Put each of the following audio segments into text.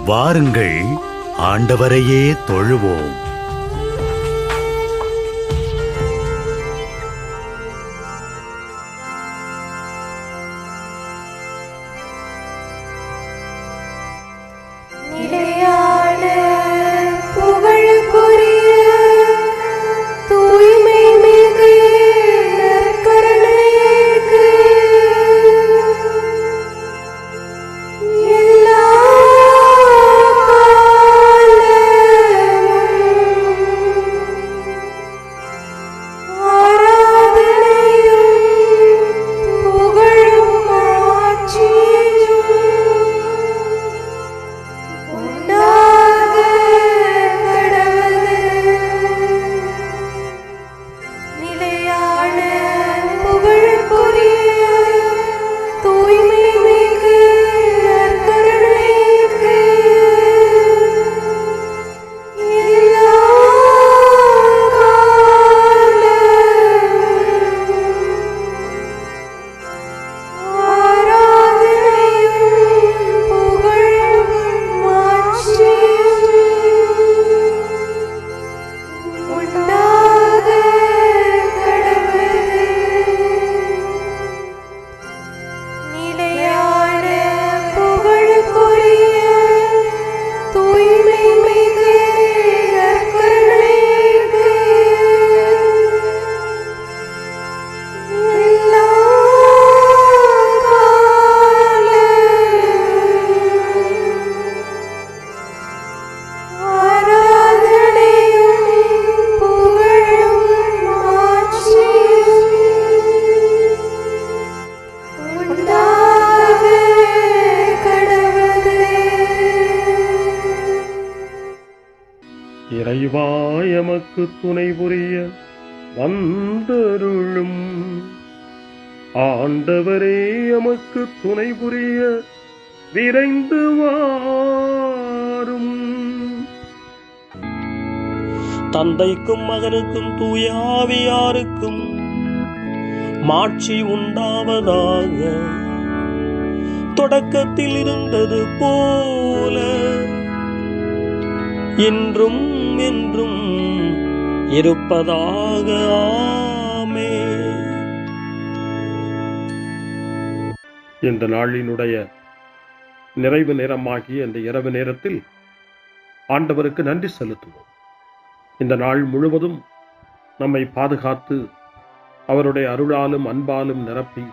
வாருங்கள், ஆண்டவரையே தொழுவோம். இறைவா எமக்கு துணை புரிய வந்தருளும். ஆண்டவரே எமக்கு துணை புரிய விரைந்து வாரும். தந்தைக்கும் மகனுக்கும் தூய ஆவியாருக்கும் மாட்சி உண்டாவதாக. தொடக்கத்தில் இருந்தது போல இன்றும் என்றும் இருப்பதாக. ஆமென். இந்த நாளினுடைய நிறைவு நேரமாகிய இந்த இரவு நேரத்தில் ஆண்டவருக்கு நன்றி செலுத்துவோம். இந்த நாள் முழுவதும் நம்மை பாதுகாத்து அவருடைய அருளாலும் அன்பாலும் நிரப்பி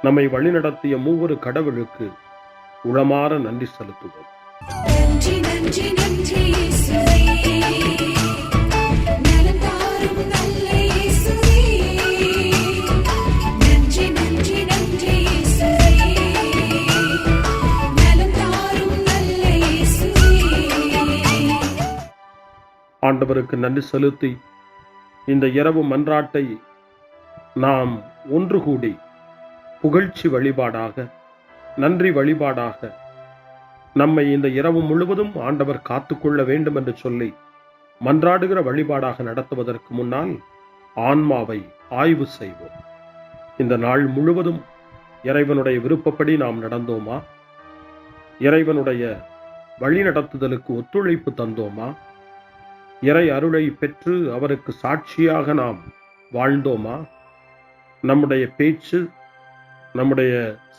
நம்மை வழிநடத்திய மூவொரு கடவுளுக்கு உளமாற நன்றி செலுத்துவோம். நன்றி நன்றி நன்றி இயேசுவே, நலம் தாரும் நல்ல இயேசுவே. நன்றி நன்றி நன்றி இயேசுவே, நலம் தாரும் நல்ல இயேசுவே. ஆண்டவருக்கு நன்றி செலுத்தி இந்த இரவு மன்றாட்டை நாம் ஒன்று கூடி புகழ்ச்சி வழிபாடாக, நன்றி வழிபாடாக நம்மை இந்த இரவு முழுவதும் ஆண்டவர் காத்துக்கொள்ள வேண்டும் என்று சொல்லி மன்றாடுகிற வழிபாடாக நடத்துவதற்கு முன்னால் ஆன்மாவை ஆய்வு செய்வோம். இந்த நாள் முழுவதும் இறைவனுடைய விருப்பப்படி நாம் நடந்தோமா? இறைவனுடைய வழிநடத்துதலுக்கு ஒத்துழைப்பு தந்தோமா? இறை அருளை பெற்று அவருக்கு சாட்சியாக நாம் வாழ்ந்தோமா? நம்முடைய பேச்சு, நம்முடைய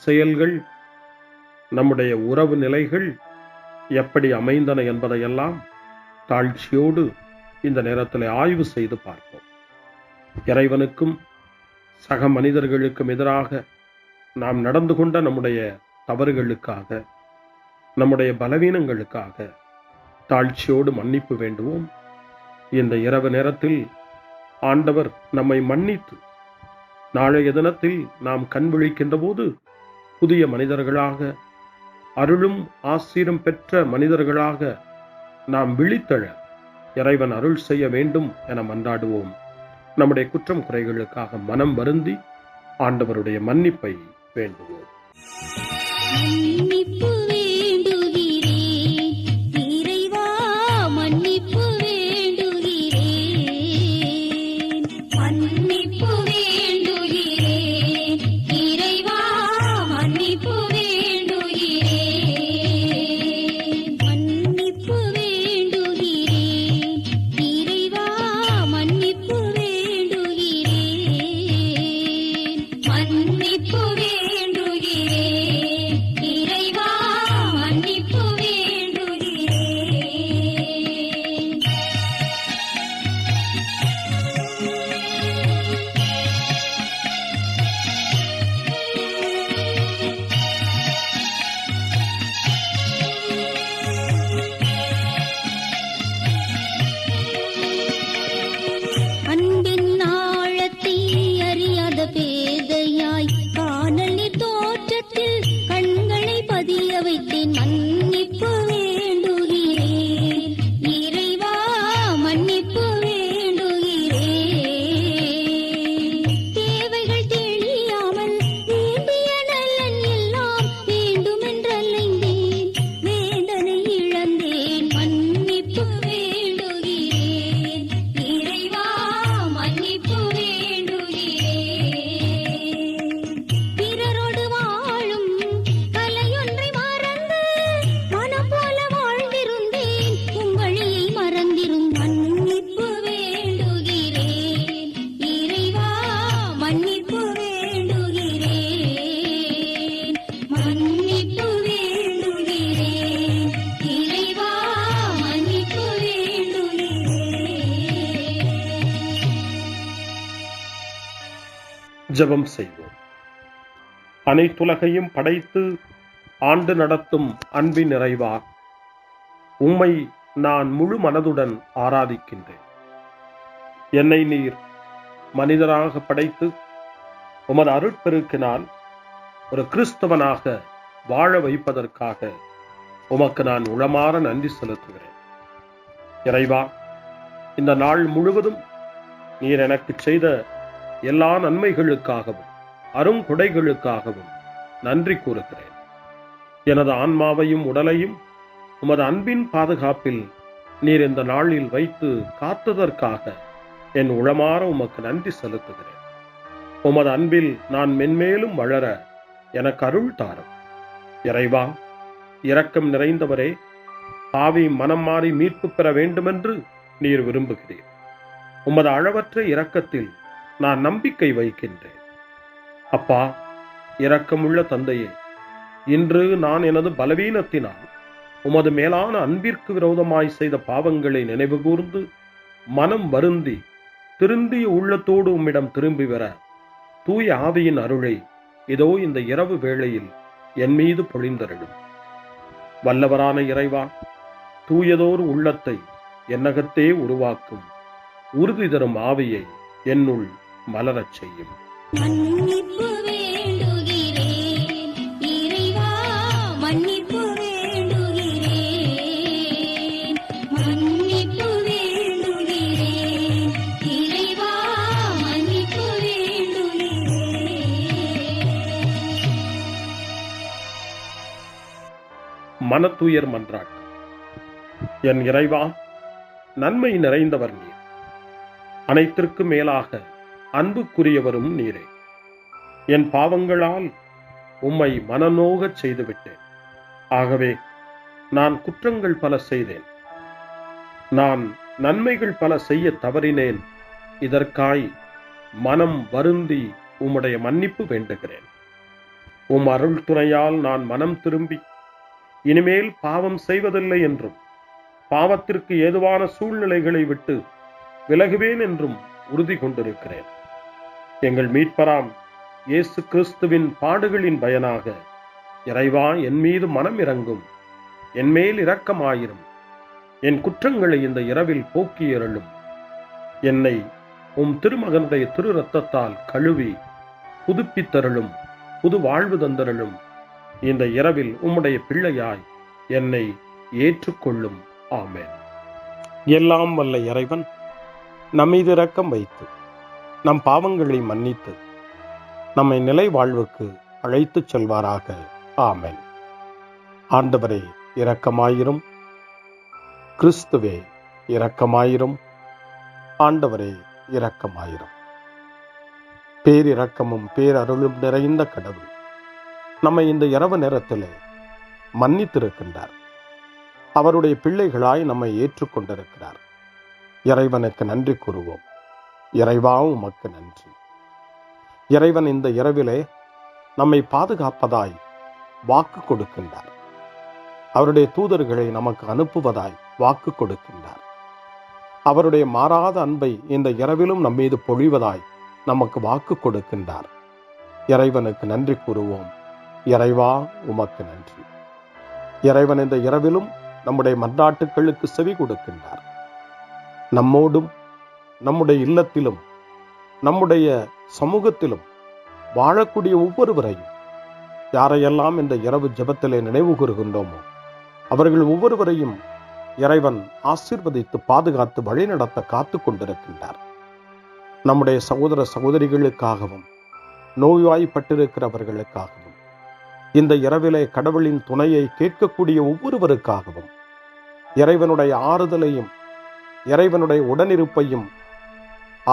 செயல்கள், நம்முடைய உறவு நிலைகள் எப்படி அமைந்தன என்பதையெல்லாம் தாழ்ச்சியோடு இந்த நேரத்தில் ஆய்வு செய்து பார்ப்போம். இறைவனுக்கும் சக மனிதர்களுக்கும் எதிராக நாம் நடந்து கொண்ட நம்முடைய தவறுகளுக்காக, நம்முடைய பலவீனங்களுக்காக தாழ்ச்சியோடு மன்னிப்பு வேண்டுவோம். இந்த இரவு நேரத்தில் ஆண்டவர் நம்மை மன்னித்து நாளைய தினத்தில் நாம் கண் விழிக்கின்ற போது புதிய மனிதர்களாக, அருளும் ஆசீரும் பெற்ற மனிதர்களாக நாம் விழித்தெழ இறைவன் அருள் செய்ய வேண்டும் என மன்றாடுவோம். நம்முடைய குற்றம் குறைகளுக்காக மனம் வருந்தி ஆண்டவருடைய மன்னிப்பை வேண்டுவோம். மன்னிப்பு வேண்டுகிறேன் இறைவா, மன்னிப்பு வேண்டுகிறேன். மன்னிப்பு வேண்டுகிறேன் இறைவா, மன்னிப்பு வேண்டுகிறேன். மன்னிப்பு வேண்டுகிறேன் இறைவா மன்னிப்பு வேண்டுகிறேன் தேவைகள் தெரியாமல் வேண்டிய நலன் எல்லாம் வேண்டுமென்றலைந்தேன் வேதனை இழந்தேன் மன்னிப்பு வேண்டுகிறேன் இறைவா மன்னிப்பு வேண்டுகிறேன் பிறரோடு வாழும் கலையொன்றை மறந்து மனம் போல வாழ்ந்திருந்தேன் உம் வழியை மறந்திரும் மன்னிப்பு வேண்டுகிறேன் இறைவா மன்னிப்பு வேண்டுகிறேன் மன்னிப்பு வேண்டுகிறேன் இறைவா மன்னிப்பு வேண்டுகிறேன். ஜெபம் செய்வோம். அனைத்துலகையும் படைத்து ஆண்டு நடத்தும் அன்பின் நிறைவா, உம்மை நான் முழு மனதுடன் ஆராதிக்கின்றேன். என்னை நீர் மனிதராக படைத்து உமது அருட்பெருக்கினால் ஒரு கிறிஸ்தவனாக வாழ வைப்பதற்காக உமக்கு நான் உளமாற நன்றி செலுத்துகிறேன். இறைவா, இந்த நாள் முழுவதும் நீர் எனக்கு செய்த எல்லா நன்மைகளுக்காகவும் அருங்கொடைகளுக்காகவும் நன்றி கூறுகிறேன். எனது ஆன்மாவையும் உடலையும் உமது அன்பின் பாதுகாப்பில் நீர் இந்த நாளில் வைத்து காத்ததற்காக என் உளமாற உமக்கு நன்றி செலுத்துகிறேன். உமது அன்பில் நான் மென்மேலும் வளர எனக்கு அருள் தாரும். இறைவா, இரக்கம் நிறைந்தவரே, பாவி மனம் மாறி மீட்பு பெற வேண்டுமென்று நீர் விரும்புகிறீர். உமது அளவற்ற இரக்கத்தில் நான் நம்பிக்கை வைக்கின்றேன். அப்பா, இரக்கமுள்ள தந்தையே, இன்று நான் எனது பலவீனத்தினால் உமது மேலான அன்பிற்கு விரோதமாய் செய்த பாவங்களை நினைவு கூர்ந்து மனம் வருந்தி திருந்திய உள்ளத்தோடு உம்மிடம் திரும்பி வர தூய ஆவியின் அருளை இதோ இந்த இரவு வேளையில் என் மீது பொழிந்தருளும். வல்லவரான இறைவா, தூயதோர் உள்ளத்தை என்னகத்தே உருவாக்கும் உறுதி தரும் ஆவியை என்னுள் மலரச் செய்யும். மன்னிப்பு வேண்டுகிறேன் இறைவா மன்னிப்பு வேண்டுகிறேன் மன்னிப்பு வேண்டுகிறேன் இறைவா மன்னிப்பு வேண்டுகிறேன். மனத்துயர் மன்றாட்டு. என் இறைவா, நன்மை நிறைந்தவர் நீர், அனைத்திற்கு மேலாக அன்புக்குரியவரும் நீரே. என் பாவங்களால் உம்மை மனநோகச் செய்துவிட்டேன். ஆகவே நான் குற்றங்கள் பல செய்தேன். நான் நன்மைகள் பல செய்ய தவறினேன். இதற்காய் மனம் வருந்தி உம்முடைய மன்னிப்பு வேண்டுகிறேன். உம் அருள் துணையால் நான் மனம் திரும்பி இனிமேல் பாவம் செய்வதில்லை என்றும் பாவத்திற்கு ஏதுவான சூழ்நிலைகளை விட்டு விலகுவேன் என்றும் உறுதி கொண்டிருக்கிறேன். எங்கள் மீட்பராம் இயேசு கிறிஸ்துவின் பாடுகளின் பயனாக இறைவா, என் மீது மனம் இறங்கும், என் மேல் இரக்கமாயிரும். என் குற்றங்களை இந்த இரவில் போக்கி அருளும். என்னை உம் திருமகனுடைய திரு இரத்தத்தால் கழுவி புதுப்பித்தருளும், புது வாழ்வு தந்தருளும். இந்த இரவில் உம்முடைய பிள்ளையாய் என்னை ஏற்றுக்கொள்ளும். ஆமென். எல்லாம் வல்ல இறைவன் நம்மீது இரக்கம் வைத்து நம் பாவங்களை மன்னித்து நம்மை நிலை வாழ்வுக்கு அழைத்துச் செல்வாராக. ஆமென். ஆண்டவரே இரக்கமாயிரும். கிறிஸ்துவே இரக்கமாயிரும். ஆண்டவரே இரக்கமாயிரும். பேரிரக்கமும் பேரருளும் நிறைந்த கடவுள் நம்மை இந்த இரவு நேரத்திலே மன்னித்திருக்கின்றார். அவருடைய பிள்ளைகளாய் நம்மை ஏற்றுக்கொண்டிருக்கிறார். இறைவனுக்கு நன்றி கூறுவோம். இறைவா, உமக்கு நன்றி. இறைவன் இந்த இரவிலே நம்மை பாதுகாப்பதாய் வாக்கு கொடுக்கின்றார். அவருடைய தூதர்களை நமக்கு அனுப்புவதாய் வாக்கு கொடுக்கின்றார். அவருடைய மாறாத அன்பை இந்த இரவிலும் நம்மீது பொழிவதாய் நமக்கு வாக்கு கொடுக்கின்றார். இறைவனுக்கு நன்றி கூறுவோம். இறைவா, உமக்கு நன்றி. இறைவன் இந்த இரவிலும் நம்முடைய மன்றாட்டுக்களுக்கு செவி கொடுக்கின்றார். நம்மோடும் நம்முடைய இல்லத்திலும் நம்முடைய சமூகத்திலும் வாழக்கூடிய ஒவ்வொருவரையும் யாரையெல்லாம் இந்த இரவு ஜெபத்திலே நினைவு கூறுகின்றோமோ அவர்கள் ஒவ்வொருவரையும் இறைவன் ஆசீர்வதித்து பாதுகாத்து வழிநடத்த காத்து கொண்டிருக்கின்றார். நம்முடைய சகோதர சகோதரிகளுக்காகவும் நோய்வாய்ப்பட்டிருக்கிறவர்களுக்காகவும் இந்த இரவிலே கடவுளின் துணையை கேட்கக்கூடிய ஒவ்வொருவருக்காகவும் இறைவனுடைய ஆறுதலையும் இறைவனுடைய உடனிருப்பையும்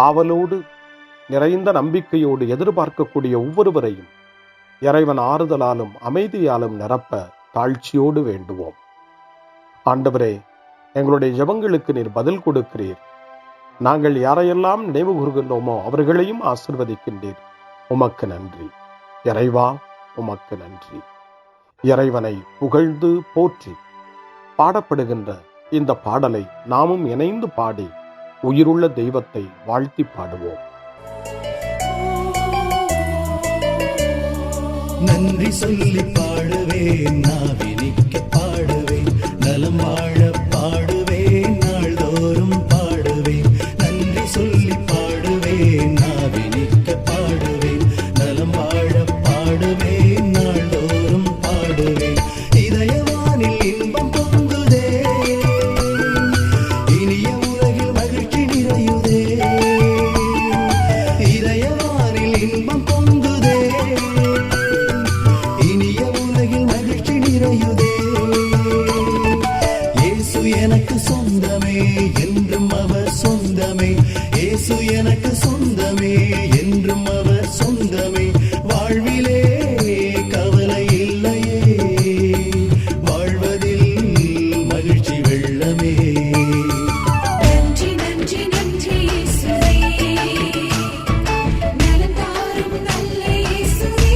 ஆவலோடு நிறைந்த நம்பிக்கையோடு எதிர்பார்க்கக்கூடிய ஒவ்வொருவரையும் இறைவன் ஆறுதலாலும் அமைதியாலும் நிரப்ப தாழ்ச்சியோடு வேண்டுவோம். ஆண்டவரே, எங்களுடைய ஜெபங்களுக்கு நீர் பதில் கொடுக்கிறீர். நாங்கள் யாரையெல்லாம் நினைவு கூறுகின்றோமோ அவர்களையும் ஆசீர்வதிக்கின்றீர். உமக்கு நன்றி. இறைவா, உமக்கு நன்றி. இறைவனை புகழ்ந்து போற்றி பாடப்படுகின்ற இந்த பாடலை நாமும் இணைந்து பாடி உயிருள்ள தெய்வத்தை வாழ்த்தி பாடுவோம். நன்றி சொல்லி பாடுவேன், நாவினிக்க பாடுவேன், நலம் வாழ பாடுவேன், நாள்தோறும் பாடுவேன். நன்றி சொல்லி பாடுவேன், நாவினிக்க பாடுவேன், நலம் வாழ பாடுவேன், நாள்தோறும் பாடுவேன். இதயவானில் இன்பம் பொங்குதே, இனிய உலகில் மகிழ்ச்சி நிறையுதே. இதயவானில் இன்பம் பொங்குதே, இனிய உலகில் மகிழ்ச்சி நிறையுதே. இயேசு எனக்கு சொந்தமே, என்றும் அவர் சொந்தமே. இயேசு எனக்கு சொந்தமே, என்றும் அவர் சொந்தமே. வாழ்விலே கவலை இல்லையே, வாழ்வதில் மகிழ்ச்சி வெள்ளமே. நன்றி நன்றி நன்றி இயேசுவே, நலம் தாரும் நல்ல இயேசுவே.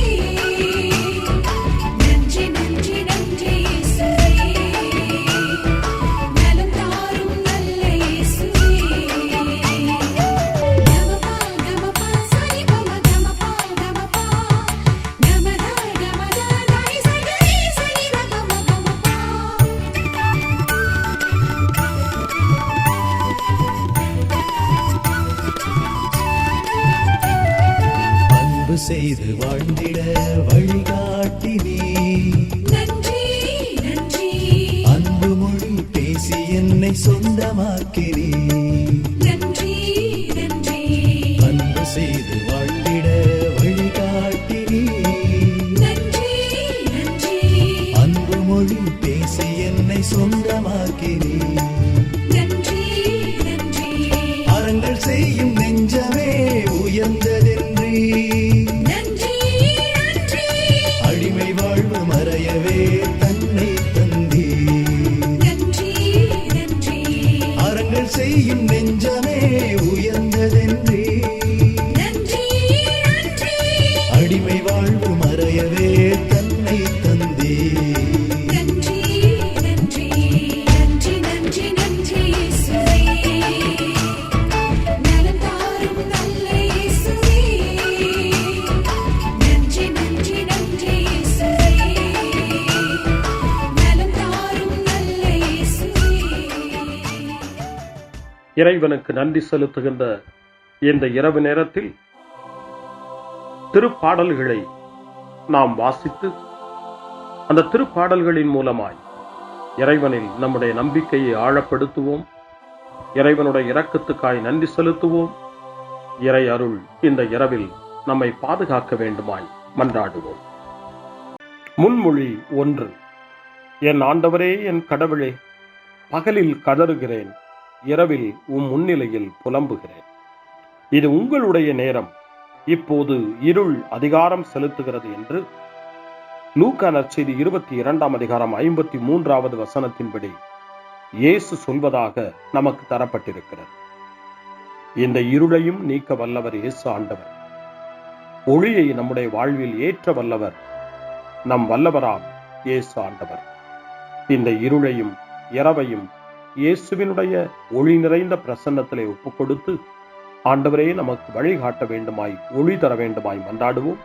நன்றி நன்றி நன்றி இயேசுவே, நலம் தாரும் நல்ல இயேசுவே. கமபா கமபா சரி பம கமபா கமபா கமதா கமதா தாய் சரி சரி கமபா கமபா. அன்பு செய்து வாழ்ந்திட வழிகாட்டி நீ, நன்றி நன்றி அன்பு மொழி பேசி என்னை சொந்தமாக்கி நீ. நன்றி நன்றி அன்பு செய்து வாழ்ந்திட வழிகாட்டி நீ, நன்றி நன்றி அன்பு மொழி பேசி என்னை சொந்தமாக்கி நீ. நன்றி நன்றி அறங்கள் செய்யும் நெஞ்சமே உயர்ந்ததென்றி, நன்றி நன்றி அடிமை வாழ்வு மறையவே தன்னை தந்தி. நன்றி நன்றி அறங்கள் செய்யும் நெஞ்சமே உயர்ந்ததென்றி, நன்றி நன்றி அடிமை வாழ்வு மறையவே தன்னை தந்தி. நன்றி நன்றி நன்றி நன்றி நன்றி இயேசுவே, நலம் தாரும் நல்ல இயேசுவே. நன்றி நன்றி நன்றி இயேசுவே, நலம் தாரும் நல்ல இயேசுவே. இறைவனுக்கு நன்றி செலுத்துகின்ற இந்த இரவு நேரத்தில் திருப்பாடல்களை நாம் வாசித்து அந்த திருப்பாடல்களின் மூலமாய் இறைவனில் நம்முடைய நம்பிக்கையை ஆழப்படுத்துவோம். இறைவனுடைய இரக்கத்துக்காய் நன்றி செலுத்துவோம். இறை அருள் இந்த இரவில் நம்மை பாதுகாக்க வேண்டுமாய் மன்றாடுவோம். முன்மொழி 1. என் ஆண்டவரே, என் கடவுளே, பகலில் கதறுகிறேன், இரவில் முன்னிலையில் புலம்புகிறேன். இது உங்களுடைய நேரம், இப்போது இருள் அதிகாரம் செலுத்துகிறது என்று லூக்கா நற்செய்தி 22 வசனத்தின்படி இயேசு சொல்வதாக நமக்கு தரப்பட்டிருக்கிறது. இந்த இருளையும் நீக்க வல்லவர் இயேசு ஆண்டவர். ஒளியை நம்முடைய வாழ்வில் ஏற்ற வல்லவர் நம் வல்லவராம் இயேசு ஆண்டவர். இந்த இருளையும் இரவையும் இயேசுவினுடைய ஒளி நிறைந்த பிரசன்னத்திலே ஒப்புக் கொடுத்து ஆண்டவரே நமக்கு வழிகாட்ட வேண்டுமாய் ஒளி தர வேண்டுமாய் மன்றாடுவோம்.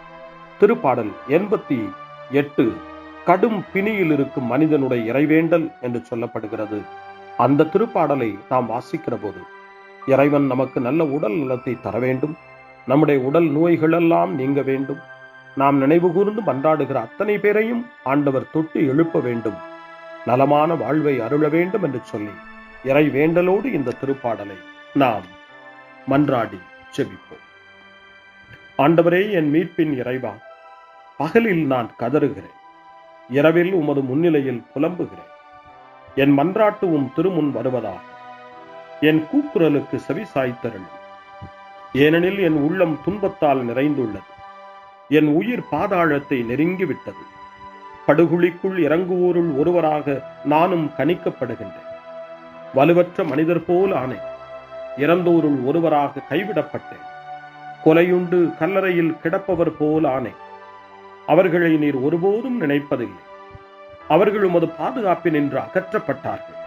திருப்பாடல் 88 கடும் பிணியில் இருக்கும் மனிதனுடைய இறைவேண்டல் என்று சொல்லப்படுகிறது. அந்த திருப்பாடலை நாம் வாசிக்கிற போது இறைவன் நமக்கு நல்ல உடல் நலத்தை தர வேண்டும், நம்முடைய உடல் நோய்கள் எல்லாம் நீங்க வேண்டும், நாம் நினைவு கூர்ந்து மன்றாடுகிற அத்தனை பேரையும் ஆண்டவர் தொட்டு எழுப்ப வேண்டும். நலமான வாழ்வை அருள வேண்டும் என்று சொல்லி இறை வேண்டலோடு இந்த திருப்பாடலை நாம் மன்றாடி ஜெபிப்போம். ஆண்டவரே, என் மீட்பின் இறைவா, பகலில் நான் கதறுகிறேன், இரவில் உமது முன்னிலையில் புலம்புகிறேன். என் மன்றாட்டு திருமுன் வருவதாக என் கூக்குரலுக்கு செவி சாய்த்தருளும். ஏனெனில் என் உள்ளம் துன்பத்தால் நிறைந்துள்ளது, என் உயிர் பாதாளத்தை நெருங்கிவிட்டது. படுகுழிக்குள் இறங்குவோருள் ஒருவராக நானும் கணிக்கப்படுகின்றேன். வலுவற்ற மனிதர் போல் ஆனேன், இறந்தோருள் ஒருவராக கைவிடப்பட்டேன். கொலையுண்டு கல்லறையில் கிடப்பவர் போல் ஆனேன். அவர்களை நீர் ஒருபோதும் நினைப்பதில்லை. அவர்கள் உமது பாதுகாப்பினின்று அகற்றப்பட்டார்கள்.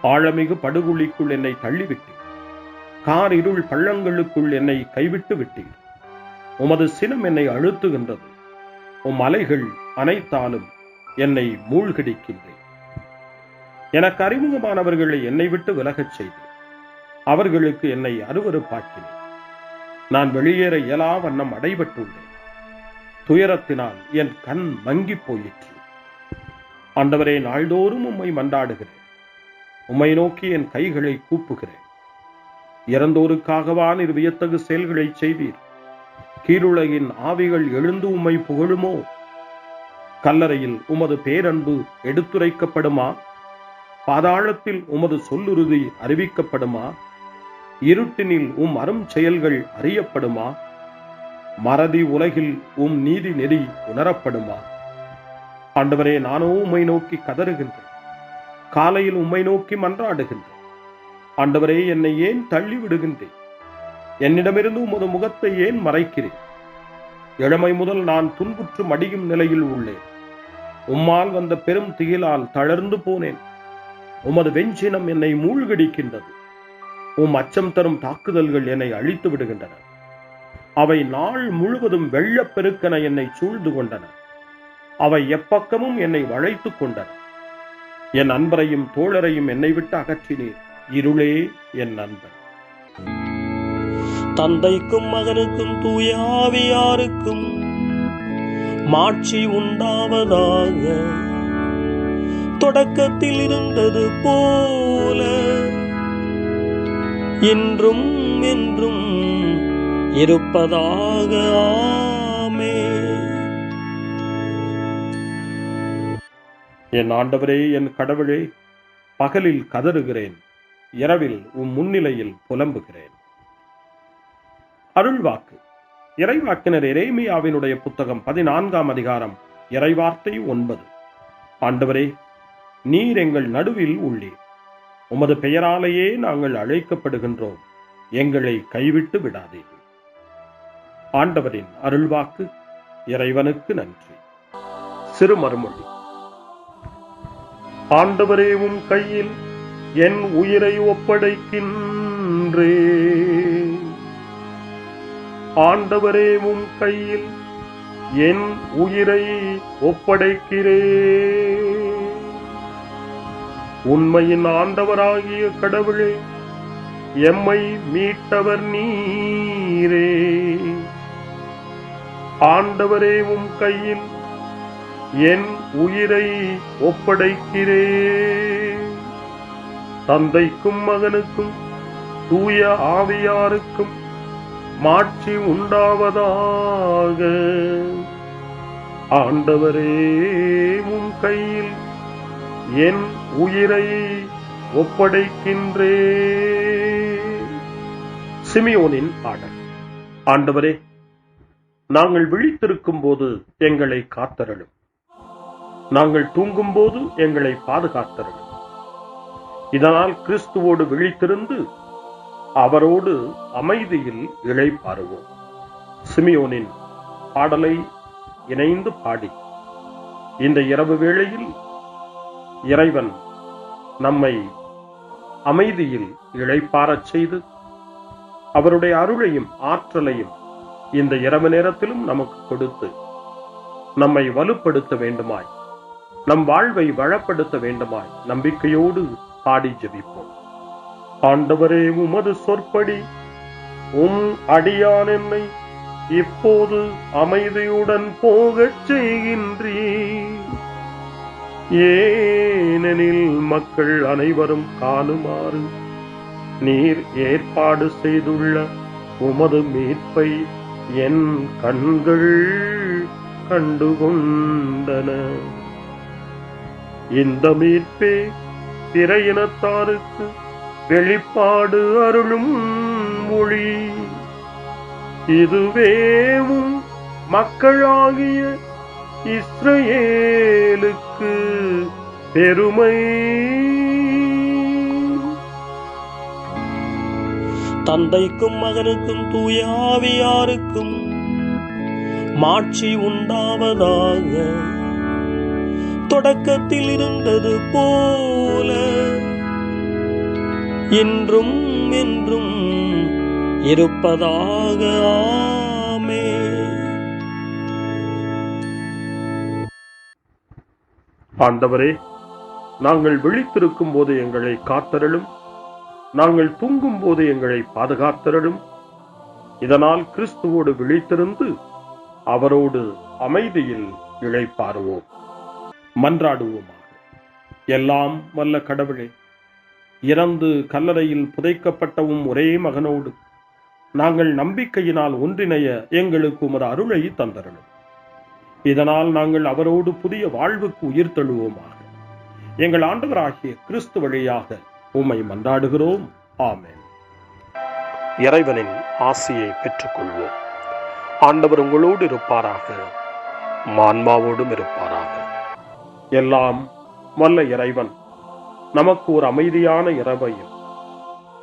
ஆழமிகு படுகுழிக்குள் என்னை தள்ளிவிட்டீர். கார் இருள் பள்ளங்களுக்குள் என்னை கைவிட்டு விட்டீர். உமது சினம் என்னை அழுத்துகின்றது. உம் அலைகள் அனைத்தாலும் என்னை மூழ்கடிக்கின்றேன். எனக்கு அறிமுகமானவர்களை என்னை விட்டு விலகச் செய்து அவர்களுக்கு என்னை அருவருப்பாக்கினேன். நான் வெளியேற இயலா வண்ணம் அடைபட்டுள்ளேன். துயரத்தினால் என் கண் மங்கி போயிற்று. ஆண்டவரே, நாள்தோறும் உம்மை மன்றாடுகிறேன். உம்மை நோக்கி என் கைகளை கூப்புகிறேன். இறந்தோருக்காகவா நீர் வியத்தகு செயல்களை செய்வீர்? கீழுலகின் ஆவிகள் எழுந்து உம்மை புகழுமோ? கல்லறையில் உமது பேரன்பு எடுத்துரைக்கப்படுமா? பாதாளத்தில் உமது சொல்லுறுதி அறிவிக்கப்படுமா? இருட்டினில் அரும் செயல்கள் அறியப்படுமா? மறதி உலகில் நீதி நெறி உணரப்படுமா? ஆண்டவரே, நானோ உம்மை நோக்கி கதறுகின்றேன். காலையில் உம்மை நோக்கி மன்றாடுகின்றேன். ஆண்டவரே, என்னை ஏன் தள்ளி விடுகின்றேன்? என்னிடமிருந்து உமது முகத்தை ஏன் மறைக்கிறேன்? இளமை முதல் நான் துன்புற்று மடியும் நிலையில் உள்ளேன். உம்மால் வந்த பெரும் திகிலால் தளர்ந்து போனேன். உமது வெஞ்சினம் என்னை மூழ்கடிக்கின்றது. உம் அச்சம் தரும் தாக்குதல்கள் என்னை அழித்து விடுகின்றன. அவை நாள் முழுவதும் வெள்ளப்பெருக்கென என்னை சூழ்ந்து கொண்டன. அவை எப்பக்கமும் என்னை வளைத்துக் கொண்டன. என் அன்பரையும் தோழரையும் என்னை விட்டு அகற்றினீர். இருளே என் நண்பன். தந்தைக்கும் மகனுக்கும் தூய ஆவியாருக்கும் மாட்சி உண்டாவதாக. தொடக்கத்தில் இருந்தது போல இன்றும் என்றும் இருப்பதாக. ஆமென். என் ஆண்டவரே, என் கடவுளே, பகலில் கதறுகிறேன், இரவில் முன்னிலையில் புலம்புகிறேன். அருள்வாக்கு. இறைவாக்கினர் எரேமியாவினுடைய புத்தகம் 14ஆம் அதிகாரம் இறைவார்த்தை 9. ஆண்டவரே, நீர் எங்கள் நடுவில் உள்ளீர். உமது பெயராலேயே நாங்கள் அழைக்கப்படுகின்றோம். எங்களை கைவிட்டு விடாதீர்கள். ஆண்டவரின் அருள்வாக்கு. இறைவனுக்கு நன்றி. சிறு மறுமொழி. ஆண்டவரே, உம் கையில் என் உயிரை ஒப்படைக்கின்றேன். ஆண்டவரே, உம் கையில் என் உயிரை ஒப்படைக்கிறேன். உண்மையின் ஆண்டவராகிய கடவுளே, எம்மை மீட்டவர் நீரே. ஆண்டவரே, உம் கையில் என் உயிரை ஒப்படைக்கிறேன். தந்தைக்கும் மகனுக்கும் தூய ஆவியாருக்கும் மாட்சி உண்டாவதாக. ஆண்டவரே, உம் கையில் என் உயிரை ஒப்படைக்கின்றேன். சிமியோனின் பாடல். ஆண்டவரே, நாங்கள் விழித்திருக்கும் போது எங்களை காத்தருளும். நாங்கள் தூங்கும் போது எங்களை பாதுகாத்தருளும். இதனால் கிறிஸ்துவோடு விழித்திருந்து அவரோடு அமைதியில் இளைப்பாறுவோம். சிமியோனின் பாடலை இணைந்து பாடி இந்த இரவு வேளையில் இறைவன் நம்மை அமைதியில் இளைப்பாறச் செய்து அவருடைய அருளையும் ஆற்றலையும் இந்த இரவு நேரத்திலும் நமக்கு கொடுத்து நம்மை வலுப்படுத்த வேண்டுமாய், நம் வாழ்வை வளப்படுத்த வேண்டுமாய் நம்பிக்கையோடு பாடி ஜெபிப்போம். ஆண்டவரே, உமது சொற்படி உம் அடியான் என்னை இப்போது அமைதியுடன் போகச் செய்கின்றீர். ஏனெனில் மக்கள் அனைவரும் காணுமாறு நீர் ஏற்பாடு செய்துள்ள உமது மீட்பை என் கண்கள் கண்டுகொண்டன. இந்த மீட்பே பிற இனத்தாருக்கு வெளிப்பாடு அருளும் மொழி. இதுவேவும் மக்களாகிய இஸ்ரவேலுக்கு பெருமை. தந்தைக்கும் மகனுக்கும் தூய ஆவியாருக்கும் மாட்சி உண்டாவதாக. தொடக்கத்தில் இருந்தது போல இன்றும் என்றும் இருப்பதாக. ஆமென். ஆண்டவரே, நாங்கள் விழித்திருக்கும் போது எங்களை காத்தருளும், நாங்கள் தூங்கும் போது எங்களை பாதுகாத்தருளும். இதனால் கிறிஸ்துவோடு விழித்திருந்து அவரோடு அமைதியில் இளைப்பாறுவோம். மன்றாடுவோமாக. எல்லாம் வல்ல கடவுளே, இறந்து கல்லறையில் புதைக்கப்பட்டவும் ஒரே மகனோடு நாங்கள் நம்பிக்கையினால் ஒன்றிணைய எங்களுக்கு உமது அருளை தந்தருளும். இதனால் நாங்கள் அவரோடு புதிய வாழ்வுக்கு உயிர் தழுவோமாக. எங்கள் ஆண்டவராகிய கிறிஸ்து வழியாக உம்மை மன்றாடுகிறோம். ஆமென். இறைவனின் ஆசியை பெற்றுக்கொள்வோம். ஆண்டவர் உங்களோடு இருப்பாராக, ஆன்மாவோடும் இருப்பாராக. எல்லாம் வல்ல இறைவன் நமக்கு ஒரு அமைதியான இரவையும்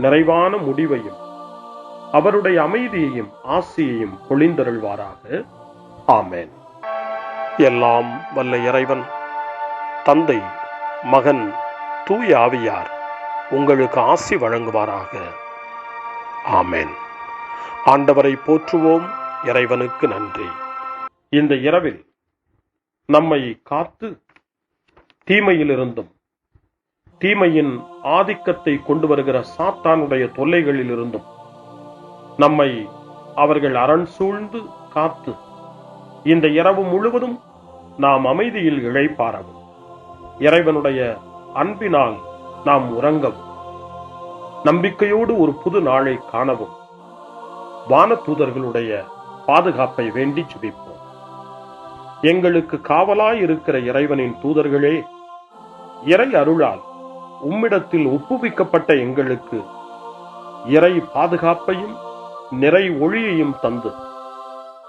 நிறைவான முடிவையும் அவருடைய அமைதியையும் ஆசியையும் பொழிந்தருள்வாராக. ஆமென். எல்லாம் வல்ல இறைவன் தந்தை, மகன், தூய ஆவியார் உங்களுக்கு ஆசி வழங்குவாராக. ஆமென். ஆண்டவரை போற்றுவோம். இறைவனுக்கு நன்றி. இந்த இரவில் நம்மை காத்து தீமையிலிருந்தும் தீமையின் ஆதிக்கத்தை கொண்டு வருகிற சாத்தானுடைய தொல்லைகளிலிருந்தும் நம்மை அவர்கள் அரண் சூழ்ந்து காத்து இந்த இரவு முழுவதும் நாம் அமைதியில் இளைப்பாறவும், இறைவனுடைய அன்பினால் நாம் உறங்கவும், நம்பிக்கையோடு ஒரு புது நாளை காணவும் வானதூதர்களுடைய பாதுகாப்பை வேண்டி ஜெபிப்போம். எங்களுக்கு காவலாய் இருக்கிற இறைவனின் தூதர்களே, இறை அருளால் உம்மிடத்தில் ஒப்புவிக்கப்பட்ட எங்களுக்கு இறை பாதுகாப்பையும் நிறை ஒளியையும் தந்து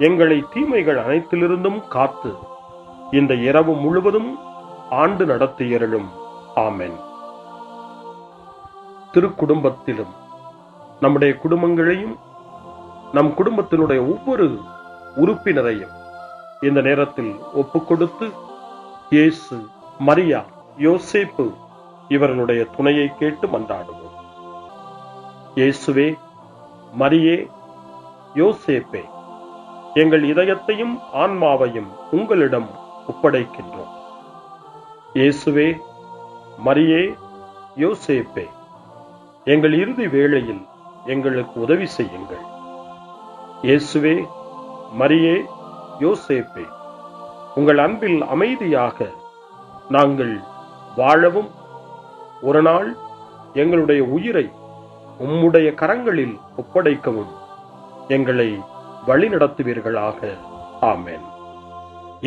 எங்களை தீமைகள் அனைத்திலிருந்தும் காத்து இந்த இரவு முழுவதும் ஆண்டு நடத்தியருளும். ஆமென். திருக்குடும்பத்திலும் நம்முடைய குடும்பங்களையும் நம் குடும்பத்தினுடைய ஒவ்வொரு உறுப்பினரையும் இந்த நேரத்தில் ஒப்புக்கொடுத்து இயேசு, மரியா, யோசேப்பு இவர்களுடைய துணையை கேட்டு மன்றாடுவோம். இயேசுவே, மரியே, யோசேப்பே, எங்கள் இதயத்தையும் ஆன்மாவையும் உங்களிடம் ஒப்படைக்கின்றோம். இயேசுவே, மரியே, யோசேப்பே, எங்கள் இறுதி வேளையில் எங்களுக்கு உதவி செய்யுங்கள். இயேசுவே, மரியே, யோசேப்பே, உங்கள் அன்பில் அமைதியாக நாங்கள் வாழவும் ஒரு நாள் எங்களுடைய உயிரை உம்முடைய கரங்களில் ஒப்படைக்கவும் எங்களை வழிநடத்துவீர்களாக. ஆமென்.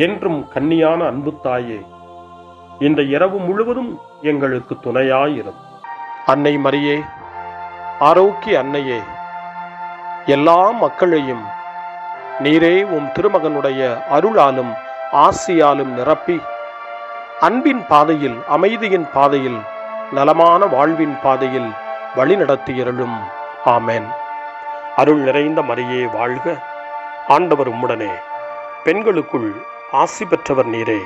என்றும் கன்னியான அன்பு தாயே, இந்த இரவு முழுவதும் எங்களுக்கு துணையாயிரும். அன்னை மரியே, ஆரோக்கிய அன்னையே, எல்லா மக்களையும் நீரே உம் திருமகனுடைய அருளாலும் ஆசியாலும் நிரப்பி அன்பின் பாதையில், அமைதியின் பாதையில், நலமான வாழ்வின் பாதையில் வழிநடத்தியருளும். ஆமென். அருள் நிறைந்த மரியே வாழ்க, ஆண்டவர் உம்முடனே, பெண்களுக்குள் ஆசி பெற்றவர் நீரே,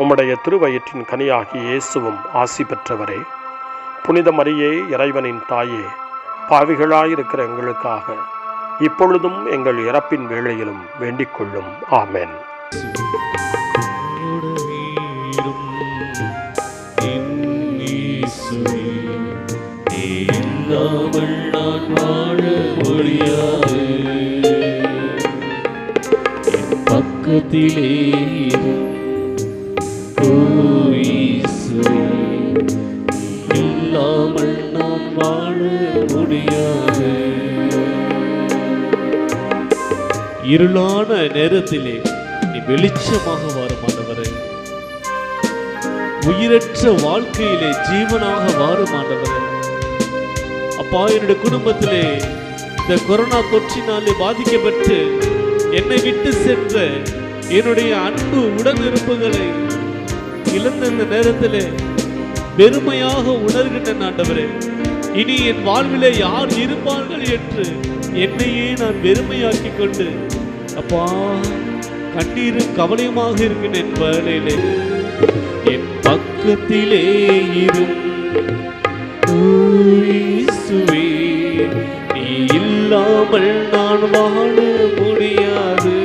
உம்முடைய திருவயிற்றின் கனியாகிய இயேசுவும் ஆசி பெற்றவரே. புனித மரியே, இறைவனின் தாயே, பாவிகளாயிருக்கிற எங்களுக்காக இப்பொழுதும் எங்கள் இறப்பின் வேளையிலும் வேண்டிக் கொள்ளும். ஆமென். நான் வாழ முடியாது, பக்கத்திலே வாழ முடியாது. இருளான நேரத்திலே நீ வெளிச்சமாக வாரும் ஆண்டவரே. உயிரற்ற வாழ்க்கையிலே ஜீவனாக வாரும் ஆண்டவரே. அப்பா, என்னுடைய குடும்பத்திலே இந்த கொரோனா தொற்றினாலே பாதிக்கப்பட்டு என்னை விட்டு சென்ற என்னுடைய அன்பு உடனிருப்புகளை இழந்த இந்த நேரத்திலே பெருமையாக உணர்கின்றன ஆண்டவரே. இனி என் வாழ்விலே யார் இருப்பார்கள் என்று என்னையே நான் பெருமையாக்கி கொண்டு அப்பா கண்ணீரும் கவலையுமாக இருக்கின்ற என் வேளையிலே என் பக்கத்திலே இரும் இயேசுவே, நீ இல்லாமல் நான் வாழ முடியாது.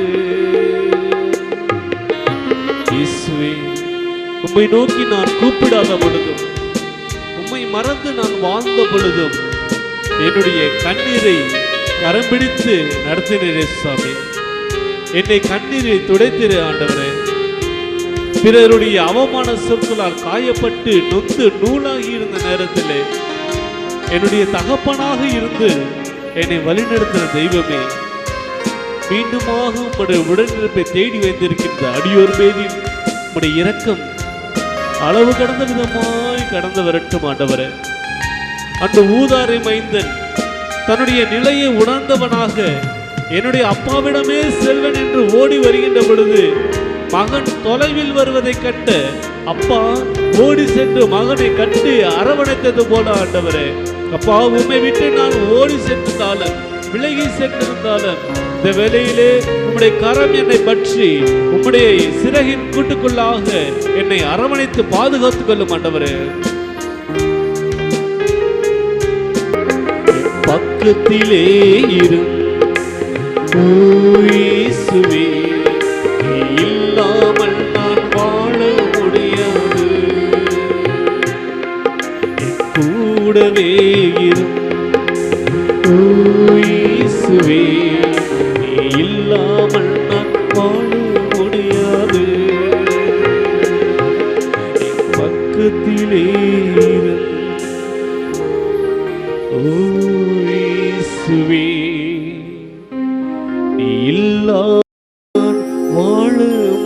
இயேசுவே, உம்மை நோக்கி நான் கூப்பிடாத பொழுதும், உம்மை மறந்து நான் வாழ்ந்த பொழுதும் என்னுடைய கண்ணீரை கரம் பிடித்து நடத்தினரே சுவாமி. என்னை கண்ணீரை துடைத்திரு ஆண்டவரே. பிறருடைய அவமான சொற்களால் காயப்பட்டு நொந்து நூலாகி இருந்த நேரத்திலே என்னுடைய தகப்பனாக இருந்து என்னை வழிநடத்தின தெய்வமே, மீண்டுமாக உம்முடைய உடனிருப்பை தேடி வைத்திருக்கின்ற அடியோர் பேரில் உம்முடைய இரக்கம் அளவு கடந்த விதமாய் கடந்து வரட்டும் ஆண்டவரே. அந்த ஊதாரை மைந்தன் தன்னுடைய நிலையை உணர்ந்தவனாக என்னுடைய அப்பாவிடமே செல்வன் என்று ஓடி வருகின்ற பொழுது மகன் தொலைவில் வருவதை கண்ட அப்பா ஓடி சென்று மகனை கண்டு அரவணைத்தது போல ஆண்டவரே, அப்பா உம்மை விட்டு நான் ஓடி சென்றிருந்தாலும் விலகி சென்றிருந்தாலும் இந்த வேளையிலே உம்முடைய கரம் என்னை பற்றி உம்முடைய சிறகின் கூட்டுக்குள்ளாக என்னை அரவணைத்து பாதுகாத்துக் கொள்ளும் ஆண்டவரே. பக்கத்திலே இரும் இயேசுவே, நீ இல்லாமல் நான் வாழ முடியாது. கூடவே இரும் இயேசுவே, நீ இல்லாமல் நான் வாழ முடியாது. பக்கத்திலே இரும் இயேசுவே, நீ இல்லாமல் வாழ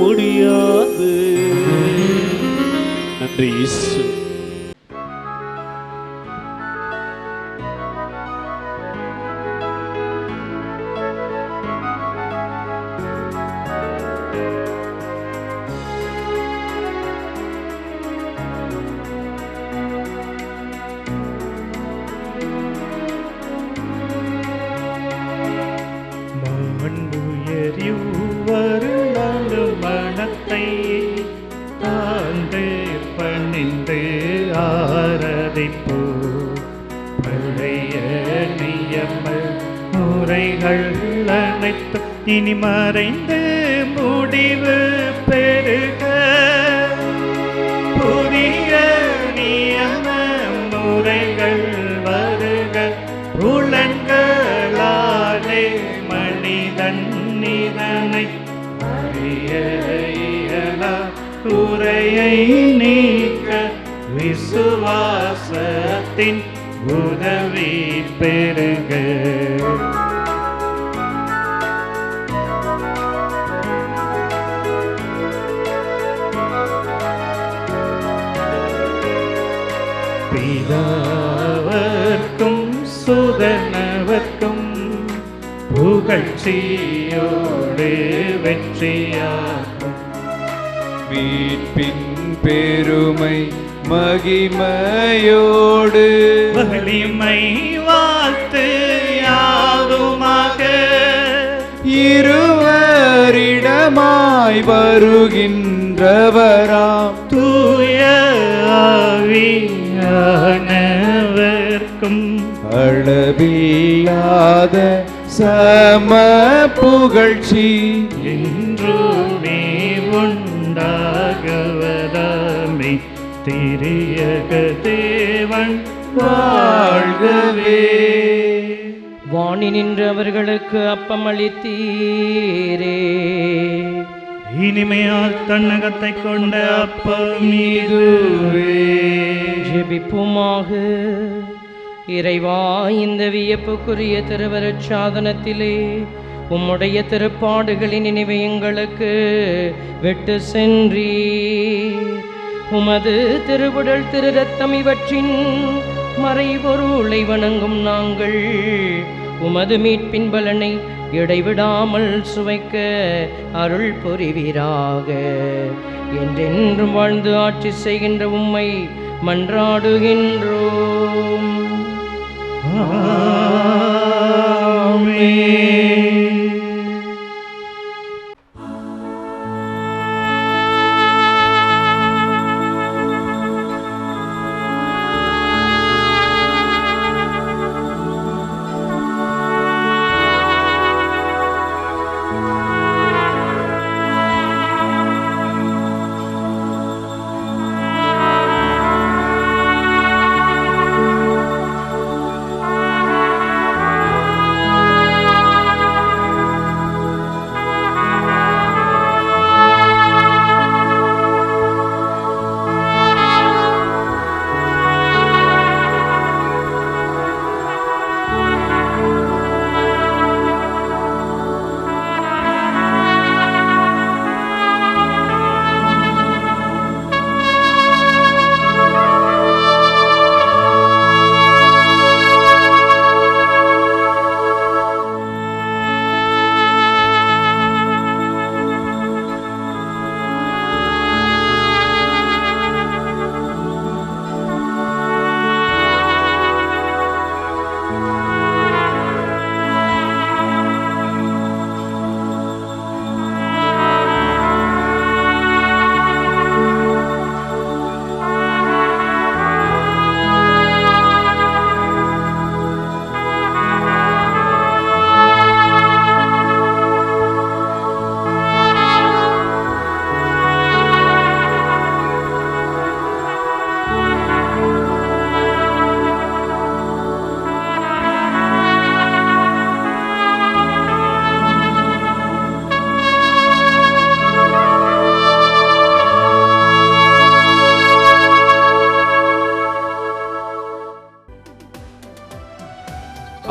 முடியாது. நன்றி இயேசு. மனத்தை தாழ்ந்து பணிந்து ஆராதிப்போ பழைய நியம முறைகள் அனைத்து இனி மறைந்து முடிவு பெருக புதிய நியம முறைகள் வருக புலன்களாலே மனிதன் இதனை குறையை நீக்க விசுவாசத்தின் உதவி பெருக. பிதாவர்க்கும் சுதனவர்க்கும் புகழ்ச்சியோடு வெற்றியாகும் மீட்பின் பெருமை மகிமையோடு வலிமை வாழ்த்து யாதுமாக இருவரிடமாய் வருகின்றவராம் தூய ஆவியானவர்க்கும் அளவில்லாத சம புகழ்ச்சி என்றுமே உண்டாகுவதாமே திரியக தேவன் வாழ்கவே. வாணி நின்றவர்களுக்கு அப்பம் அளித்தீரே, இனிமையால் தன்னகத்தை கொண்ட அப்பம் இதுவே. ஜெபிப்புமாக. இறைவா, இந்த வியப்புக்குரிய திருவருட் சாதனத்திலே உம்முடைய திருப்பாடுகளின் நினைவை எங்களுக்கு விட்டு சென்றீர். உமது திருவுடல் திரு ரத்தம் இவற்றின் மறைபொருளை வணங்கும் நாங்கள் உமது மீட்பின் பலனை இடைவிடாமல் சுவைக்க அருள் புரிவீராக. என்றென்றும் வாழ்ந்து ஆட்சி செய்கின்ற உம்மை மன்றாடுகின்றோம்.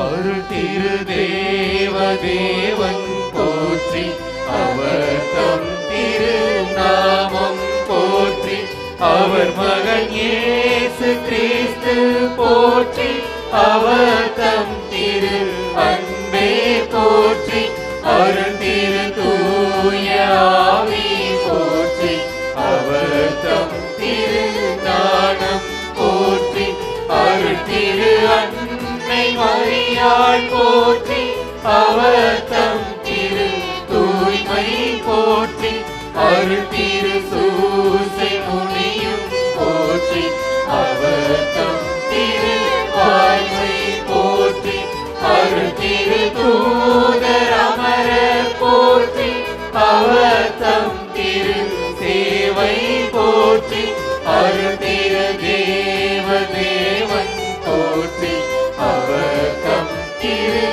அருள் திரு தேவன் போற்றி, அவர் தம் திரு நாமம் போற்றி, அவர் மகன் இயேசு கிறிஸ்து போற்றி, அவர் தம் திரு அன்பே போற்றி, அருள் திரு தூய ஆவி போற்றி, அவர் தம் திரு ஞானம் போற்றி, அருள் திரு அன்னை மரியாள் போற்றி, அவர் தம் திரு தூய்மை போற்றி, அருள் திரு சூசை முனியும் போற்றி, அவர் தம் திரு வாய்மை போற்றி, அருள் திரு தூதர் அமரர் போற்றி, அவர் தம் திரு சேவை போற்றி, அருள் திரு தேவன் போற்றி, அவர் தம் திரு